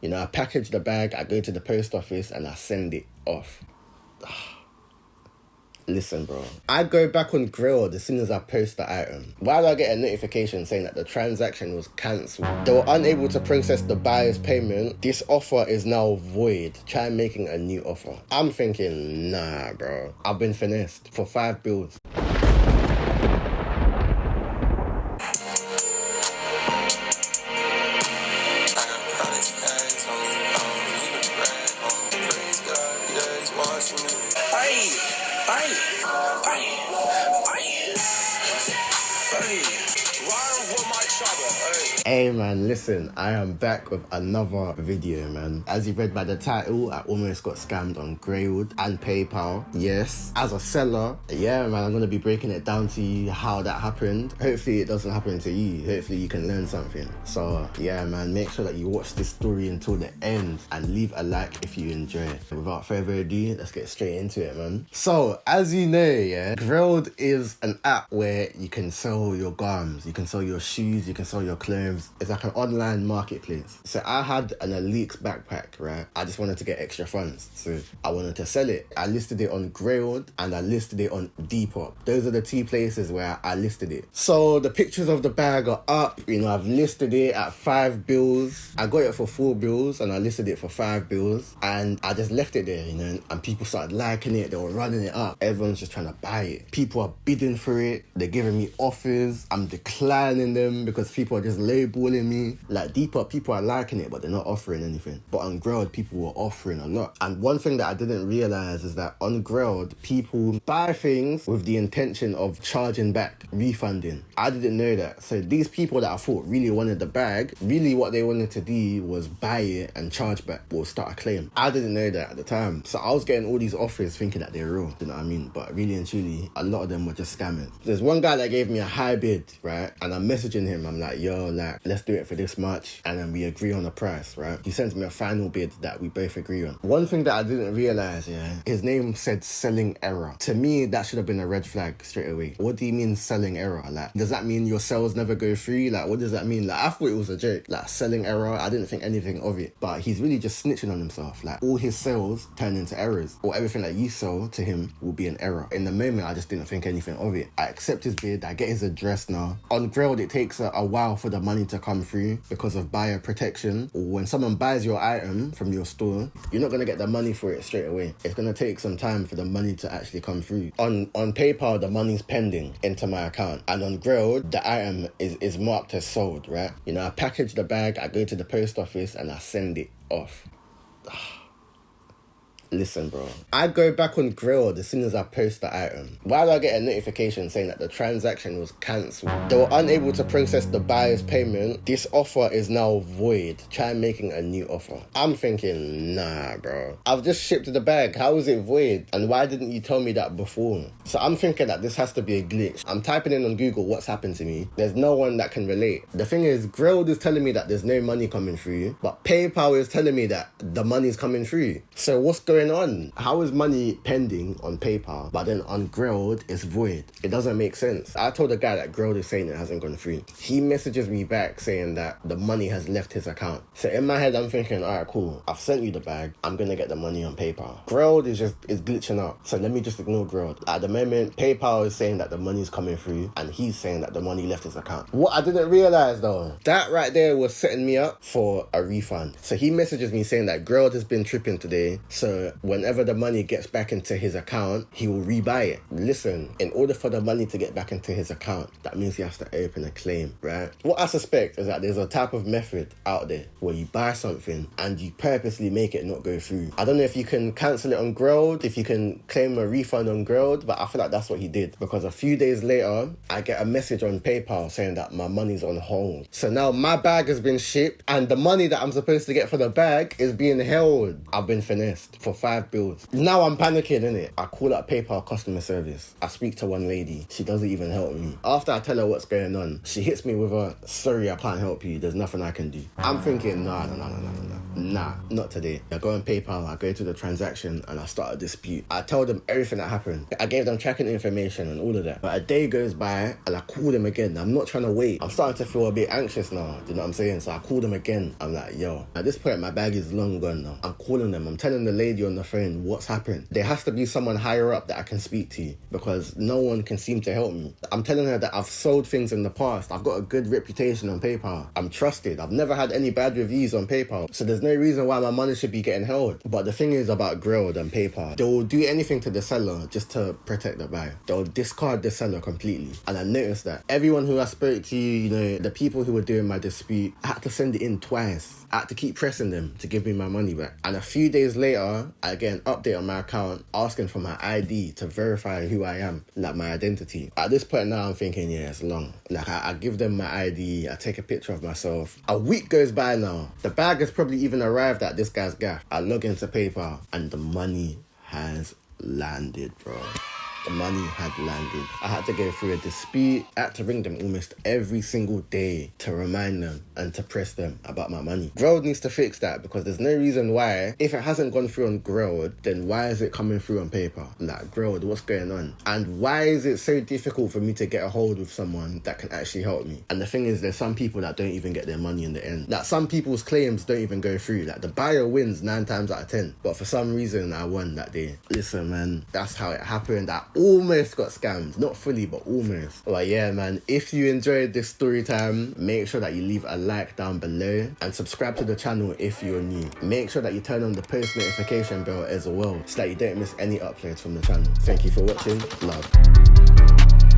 You know, I package the bag, I go to the post office and I send it off. Listen, bro. I go back on Grailed as soon as I post the item. Why do I get a notification saying that the transaction was cancelled? They were unable to process the buyer's payment. This offer is now void. Try making a new offer. I'm thinking, nah, bro. I've been finessed for 5 bills. Hey man, listen, I am back with another video, man. As you read by the title, I almost got scammed on Grailed and PayPal. Yes, as a seller, yeah man, I'm gonna be breaking it down to you how that happened. Hopefully it doesn't happen to you. Hopefully you can learn something. So yeah man, make sure that you watch this story until the end and leave a like if you enjoy it. Without further ado, let's get straight into it, man. So as you know, yeah, Grailed is an app where you can sell your garms, you can sell your shoes, you can sell your clothes. It's like an online marketplace. So I had an Elite's backpack, right? I just wanted to get extra funds, so I wanted to sell it. I listed it on Grailed and I listed it on Depop. Those are the 2 places where I listed it. So the pictures of the bag are up. You know, I've listed it at 5 bills. I got it for 4 bills and I listed it for 5 bills. And I just left it there, you know, and people started liking it. They were running it up. Everyone's just trying to buy it. People are bidding for it. They're giving me offers. I'm declining them because people are just lowballing me. Like Depop, people are liking it, but they're not offering anything. But on Grailed, people were offering a lot. And one thing that I didn't realize is that on Grailed, people buy things with the intention of charging back, refunding. I didn't know that. So these people that I thought really wanted the bag, really what they wanted to do was buy it and charge back or start a claim. I didn't know that at the time. So I was getting all these offers thinking that they're real, you know what I mean? But really and truly, a lot of them were just scamming. There's one guy that gave me a high bid, right? And I'm messaging him. I'm like, yo, like, let's do it for this much. And then we agree on the price, right? He sends me a final bid that we both agree on. One thing that I didn't realize, yeah, his name said selling error. To me, that should have been a red flag straight away. What do you mean selling error? Like, does that mean your sales never go through? Like, what does that mean? Like, I thought it was a joke. Like, selling error, I didn't think anything of it. But he's really just snitching on himself. Like, all his sales turn into errors. Or everything that you sell to him will be an error. In the moment, I just didn't think anything of it. I accept his bid. I get his address now. On Grailed, it takes a while for the money to come through because of buyer protection. Or when someone buys your item from your store, you're not going to get the money for it straight away. It's going to take some time for the money to actually come through. On PayPal, the money's pending into my account. And on Grailed, the item is marked as sold, right? You know, I package the bag, I go to the post office and I send it off. Listen, bro. I go back on Grailed as soon as I post the item. Why do I get a notification saying that the transaction was cancelled? They were unable to process the buyer's payment. This offer is now void. Try making a new offer. I'm thinking, nah, bro. I've just shipped the bag. How is it void? And why didn't you tell me that before? So I'm thinking that this has to be a glitch. I'm typing in on Google what's happened to me. There's no one that can relate. The thing is, Grailed is telling me that there's no money coming through, but PayPal is telling me that the money's coming through. So what's going on? How is money pending on PayPal, but then on Grailed it's void? It doesn't make sense. I told the guy that Grailed is saying it hasn't gone through. He messages me back saying that the money has left his account. So in my head I'm thinking, alright, cool, I've sent you the bag, I'm gonna get the money on PayPal. Grailed is glitching out, so let me just ignore Grailed. At the moment, PayPal is saying that the money's coming through and he's saying that the money left his account. What I didn't realize though, that right there was setting me up for a refund. So he messages me saying that Grailed has been tripping today, so whenever the money gets back into his account, he will rebuy it. Listen, in order for the money to get back into his account, that means he has to open a claim, right? What I suspect is that there's a type of method out there where you buy something and you purposely make it not go through. I don't know if you can cancel it on Grailed, if you can claim a refund on Grailed, but I feel like that's what he did, because a few days later, I get a message on PayPal saying that my money's on hold. So now my bag has been shipped and the money that I'm supposed to get for the bag is being held. I've been finessed for 5 bills. Now I'm panicking, innit? I call up PayPal customer service. I speak to one lady. She doesn't even help me. After I tell her what's going on, she hits me with a, sorry, I can't help you. There's nothing I can do. I'm thinking, nah. nah, not today. I go on PayPal, I go to the transaction and I start a dispute. I tell them everything that happened. I gave them tracking information and all of that. But a day goes by and I call them again. I'm not trying to wait. I'm starting to feel a bit anxious now. Do you know what I'm saying? So I call them again. I'm like, yo, at this point my bag is long gone now. I'm calling them. I'm telling the lady on the phone what's happened. There has to be someone higher up that I can speak to because no one can seem to help me. I'm telling her that I've sold things in the past. I've got a good reputation on PayPal. I'm trusted. I've never had any bad reviews on PayPal. So there's no reason why my money should be getting held. But the thing is about Grailed and PayPal, they will do anything to the seller just to protect the buyer. They'll discard the seller completely. And I noticed that everyone who I spoke to, you know, the people who were doing my dispute, I had to send it in twice. I had to keep pressing them to give me my money back. And a few days later, I get an update on my account asking for my ID to verify who I am, like my identity. At this point now, I'm thinking, yeah, it's long. Like I give them my ID, I take a picture of myself. A week goes by now. The bag has probably even arrived at this guy's gaff. I log into PayPal and the money has landed, bro. The money had landed. I had to go through a dispute. I had to ring them almost every single day to remind them and to press them about my money. Grailed needs to fix that because there's no reason why, if it hasn't gone through on Grailed, then why is it coming through on PayPal? Like, Grailed, what's going on? And why is it so difficult for me to get a hold of someone that can actually help me? And the thing is, there's some people that don't even get their money in the end. Like, some people's claims don't even go through. Like, the buyer wins 9 times out of 10. But for some reason, I won that day. Listen, man, that's how it happened. I almost got scammed. Not fully, but almost. But yeah, man, if you enjoyed this story time, make sure that you leave a like down below and subscribe to the channel if you're new. Make sure that you turn on the post notification bell as well so that you don't miss any uploads from the channel. Thank you for watching. Love.